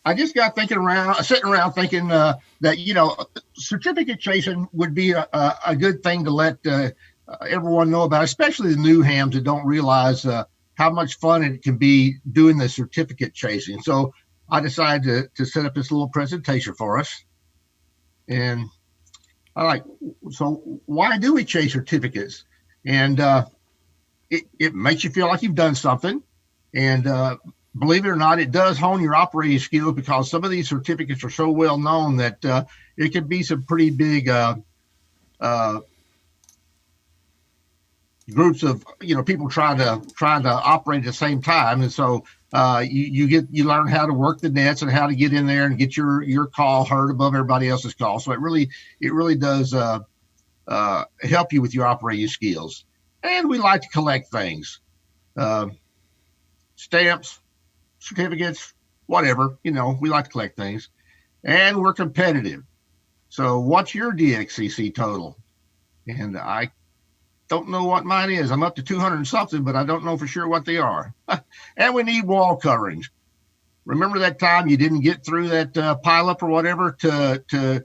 I just got sitting around thinking that certificate chasing would be a good thing to let everyone know about, especially the new hams that don't realize how much fun it can be doing the certificate chasing. So I decided to set up this little presentation for us, and so why do we chase certificates? And it makes you feel like you've done something, and believe it or not, it does hone your operating skills because some of these certificates are so well known that it can be some pretty big uh, groups of people trying to operate at the same time, and so you learn how to work the nets and how to get in there and get your call heard above everybody else's call. So it really does help you with your operating skills. And we like to collect things, uh, stamps, certificates, whatever. We like to collect things, and we're competitive. So what's your DXCC total? And I don't know what mine is. I'm up to 200 and something, but I don't know for sure what they are. And we need wall coverings. Remember that time you didn't get through that pileup or whatever to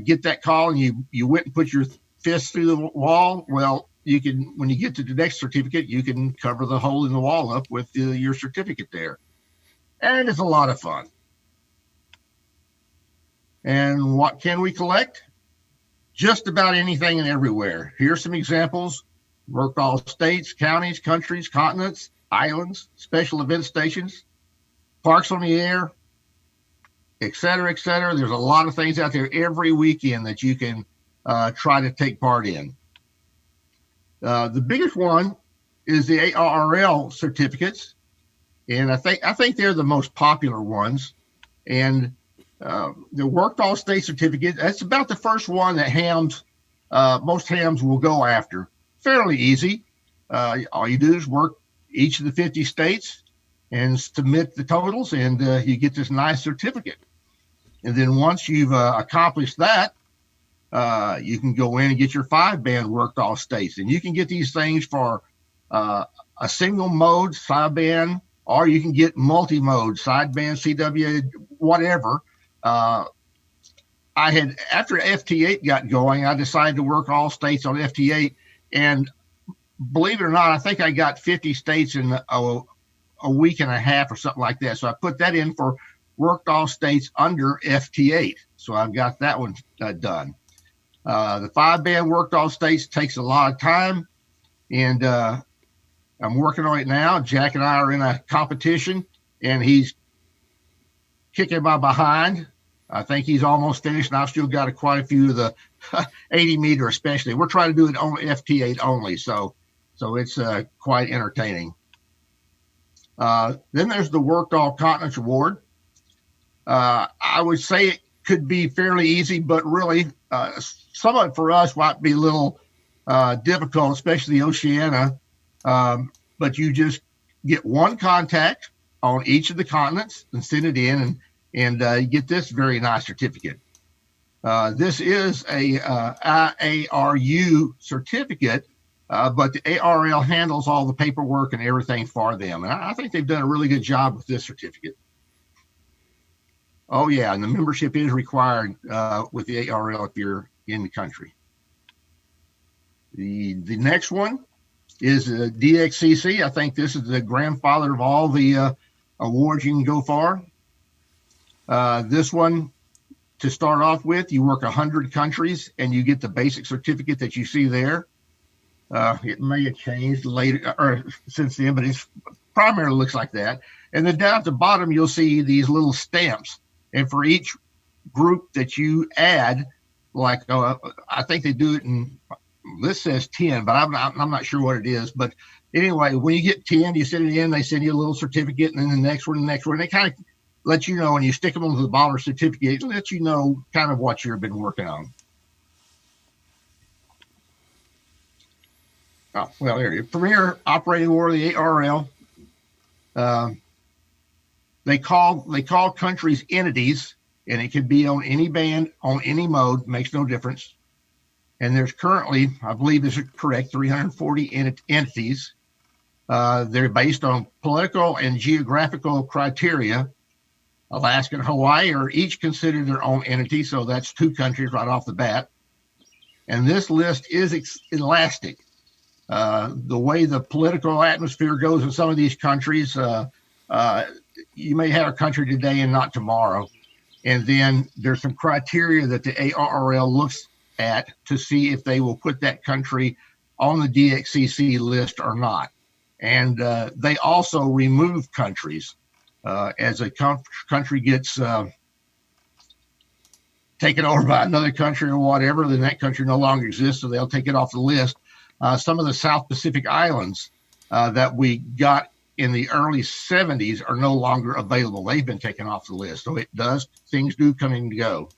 get that call, and you went and put your fist through the wall? Well, you can, when you get to the next certificate, you can cover the hole in the wall up with your certificate there. And it's a lot of fun. And what can we collect? Just about anything and everywhere. Here's some examples. Worked all states, counties, countries, continents, islands, special event stations, parks on the air, et cetera, et cetera. There's a lot of things out there every weekend that you can try to take part in. The biggest one is the ARRL certificates, and I think they're the most popular ones. And the worked all state certificate, that's about the first one that most hams will go after. Fairly easy. All you do is work each of the 50 states and submit the totals, and you get this nice certificate. And then once you've accomplished that, you can go in and get your 5-band worked all states. And you can get these things for a single mode, sideband, or you can get multi-mode, sideband, CW, whatever. After FT8 got going, I decided to work all states on FT8, and believe it or not, I think I got 50 states in a week and a half or something like that. So I put that in for worked all states under FT8. So I've got that one done. The 5-band worked all states takes a lot of time, and I'm working on it now. Jack and I are in a competition, and he's kicking my behind. I think he's almost finished, and I've still got quite a few of the 80 meter, especially. We're trying to do it on FT8 only, so it's quite entertaining. Then there's the Worked All Continents Award. I would say it could be fairly easy, but really some of it for us might be a little difficult, especially Oceania. But you just get one contact on each of the continents and send it in, and you get this very nice certificate. This is a IARU certificate, but the ARL handles all the paperwork and everything for them. And I think they've done a really good job with this certificate. Oh, yeah, and the membership is required with the ARL if you're in the country. The next one is DXCC. I think this is the grandfather of all the awards you can go for. This one, to start off with, you work 100 countries and you get the basic certificate that you see there. It may have changed later or since then, but it primarily looks like that. And then down at the bottom, you'll see these little stamps. And for each group that you add, like I think they do it in, this says 10, but I'm not sure what it is. But anyway, when you get 10, you send it in, they send you a little certificate, and then the next one. They kind of let you know, and you stick them on the bottom of the certificate, and let you know kind of what you've been working on. Oh, well, there you go. Premier Operating Award of the ARL. They call countries entities, and it can be on any band, on any mode, makes no difference. And there's currently, I believe this is correct, 340 Alaska and Hawaii are each considered their own entity, so that's 2 countries right off the bat. And this list is elastic. The way the political atmosphere goes in some of these countries, you may have a country today and not tomorrow. And then there's some criteria that the ARRL looks at to see if they will put that country on the DXCC list or not. And they also remove countries as a country gets taken over by another country or whatever, then that country no longer exists, so they'll take it off the list. Some of the South Pacific islands that we got in the early 70s are no longer available. They've been taken off the list. So things do come and go.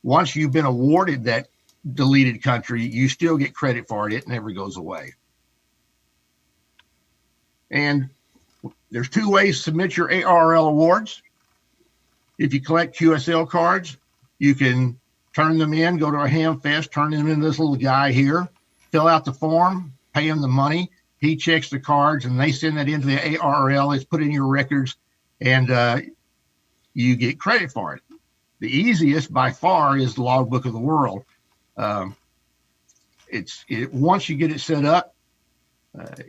Once you've been awarded that deleted country, you still get credit for it. It never goes away. And there's 2 ways to submit your ARRL awards. If you collect QSL cards, you can turn them in, go to a ham fest, turn them in this little guy here, fill out the form, pay him the money. He checks the cards, and they send that into the ARRL. It's put in your records, and you get credit for it. The easiest by far is the Logbook of the World. Once you get it set up,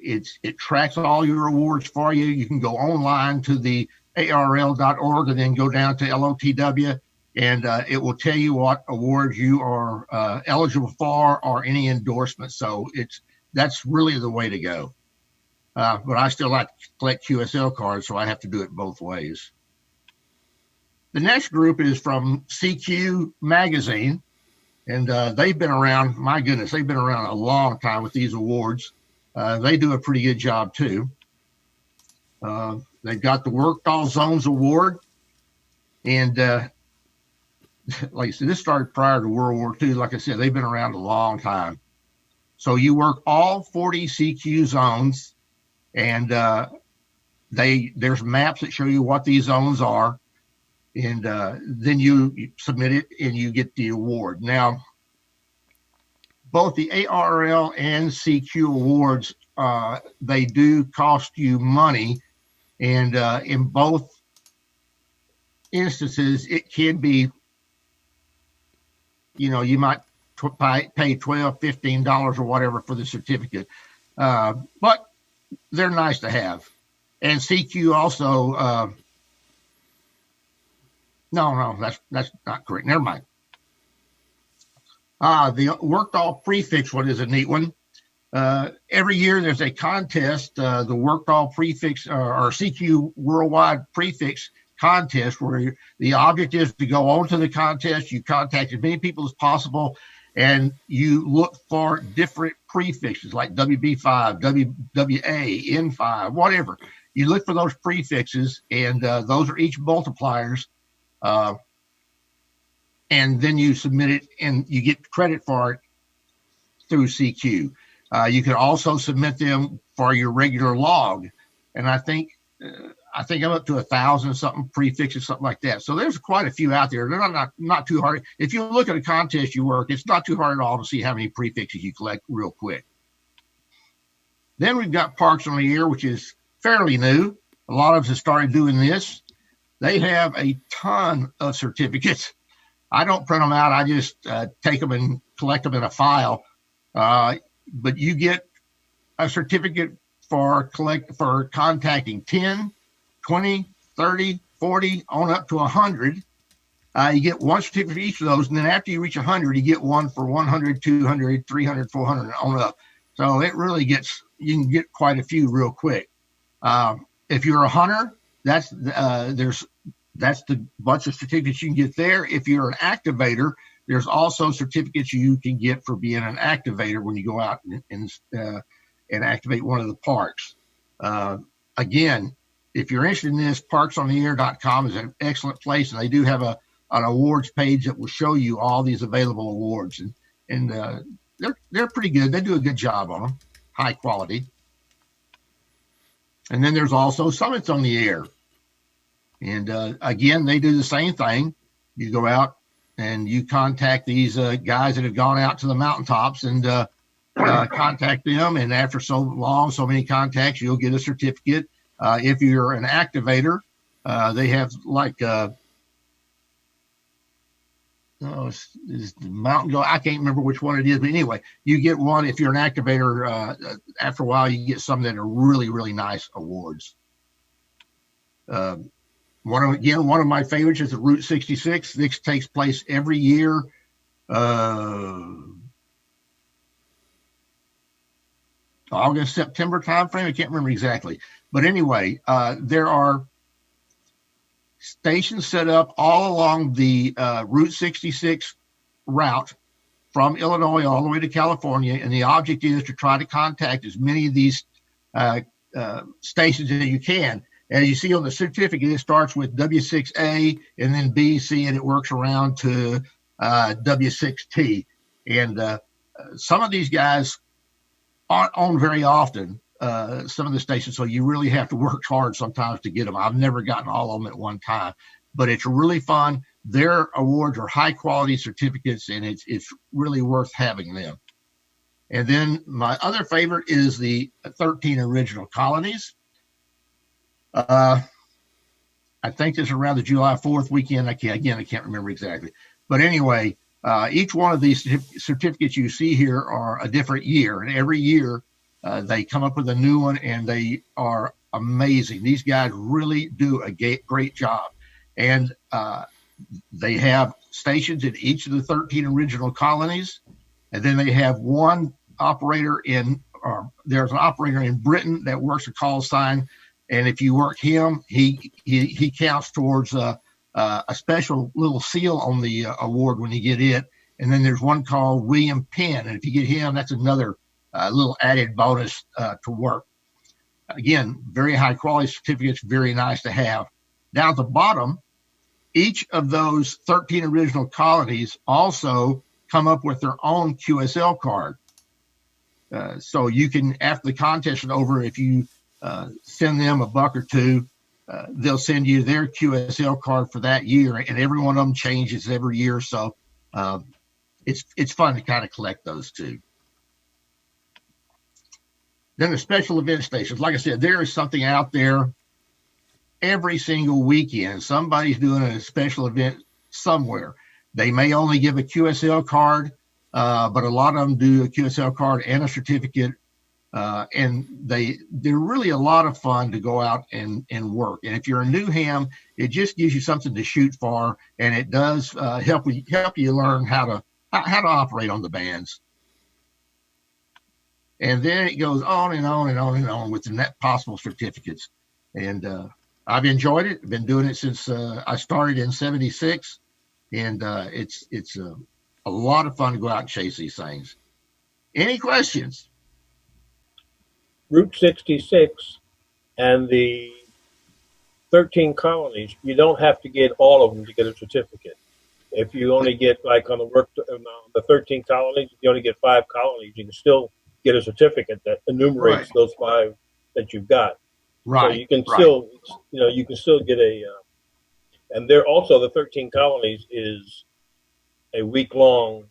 it tracks all your awards for you. You can go online to the ARRL.org and then go down to LOTW, and it will tell you what awards you are eligible for or any endorsements. So that's really the way to go. But I still like to collect QSL cards, so I have to do it both ways. The next group is from CQ Magazine, and they've been around, my goodness, they've been around a long time with these awards. They do a pretty good job, too. They've got the Worked All Zones Award, and like I said, this started prior to World War II. Like I said, they've been around a long time. So you work all 40 CQ zones, and there's maps that show you what these zones are, and then you submit it and you get the award. Now, both the ARRL and CQ awards, they do cost you money, and in both instances, it can be, you might pay $12, $15 or whatever for the certificate, but they're nice to have. And CQ also, no, that's not correct. Never mind. The Worked All Prefix one is a neat one. Every year there's a contest, the Worked All Prefix or CQ Worldwide Prefix contest, where the object is to go on to the contest. You contact as many people as possible, and you look for different prefixes like WB5, WWA, N5, whatever. You look for those prefixes, and those are each multipliers. And then you submit it, and you get credit for it through CQ. You can also submit them for your regular log, and I think I'm up to 1,000 something prefixes, something like that. So there's quite a few out there. They're not too hard. If you look at a contest you work, it's not too hard at all to see how many prefixes you collect real quick. Then we've got Parks on the Year, which is fairly new. A lot of us have started doing this. They have a ton of certificates. I don't print them out. I just take them and collect them in a file. But you get a certificate for contacting 10, 20, 30, 40, on up to 100. You get one certificate for each of those, and then after you reach 100, you get one for 100, 200, 300, 400, and on up. So it really you can get quite a few real quick. If you're a hunter, that's the bunch of certificates you can get there. If you're an activator, there's also certificates you can get for being an activator when you go out and activate one of the parks. Again, if you're interested in this, parksontheair.com is an excellent place, and they do have an awards page that will show you all these available awards, and they're pretty good. They do a good job on them, high quality. And then there's also Summits on the Air, and again, they do the same thing. You go out and you contact these guys that have gone out to the mountaintops and contact them, and after so many contacts, you'll get a certificate. If you're an activator, They have like is the mountain go? I can't remember which one it is, but anyway, you get one if you're an activator. After a while, you get some that are really, really nice awards. One of my favorites is the Route 66. This takes place every year. August, September timeframe. I can't remember exactly, but anyway, there are stations set up all along the Route 66 route from Illinois all the way to California, and the object is to try to contact as many of these stations as you can. As you see on the certificate, it starts with W6A and then B, C, and it works around to W6T. And some of these guys aren't on very often, some of the stations, so you really have to work hard sometimes to get them. I've never gotten all of them at one time, but it's really fun. Their awards are high quality certificates, and it's really worth having them. And then my other favorite is the 13 original colonies. I think this is around the July 4th weekend. I can't remember exactly. But anyway, each one of these certificates you see here are a different year. And every year they come up with a new one, and they are amazing. These guys really do a great job. And they have stations in each of the 13 original colonies. And then they have one operator there's an operator in Britain that works a call sign. And if you work him, he counts towards a special little seal on the award when you get it. And then there's one called William Penn. And if you get him, that's another little added bonus to work. Again, very high quality certificates, very nice to have. Down at the bottom, each of those 13 original colonies also come up with their own QSL card. So you can, after the contest is over, if you send them $1 or $2, they'll send you their QSL card for that year, and every one of them changes every year. So it's fun to kind of collect those too. Then the special event stations, like I said, there is something out there every single weekend. Somebody's doing a special event somewhere. They may only give a QSL card, but a lot of them do a QSL card and a certificate. And they're really a lot of fun to go out and work. And if you're a new ham, it just gives you something to shoot for, and it does help you learn how to operate on the bands. And then it goes on and on and on and on with the net possible certificates. And I've enjoyed it. I've been doing it since I started in '76, and it's a lot of fun to go out and chase these things. Any questions? Route 66 and the 13 colonies, you don't have to get all of them to get a certificate. If you only get, like on the 13 colonies, if you only get 5 colonies, you can still get a certificate that enumerates those 5 that you've got. Right. So you can still, you can still get and they're also, the 13 colonies is a week-long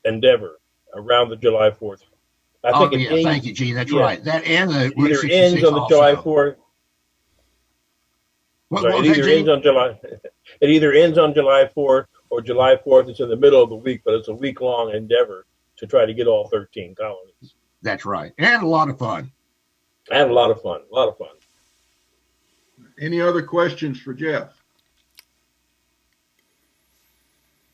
endeavor around the July 4th. Thank you, Gene. That's right. That and the Route 66 ends on the July 4th. It either ends on July 4th or July 4th is in the middle of the week, but it's a week-long endeavor to try to get all 13 colonies. That's right. And a lot of fun. And a lot of fun. Any other questions for Jeff?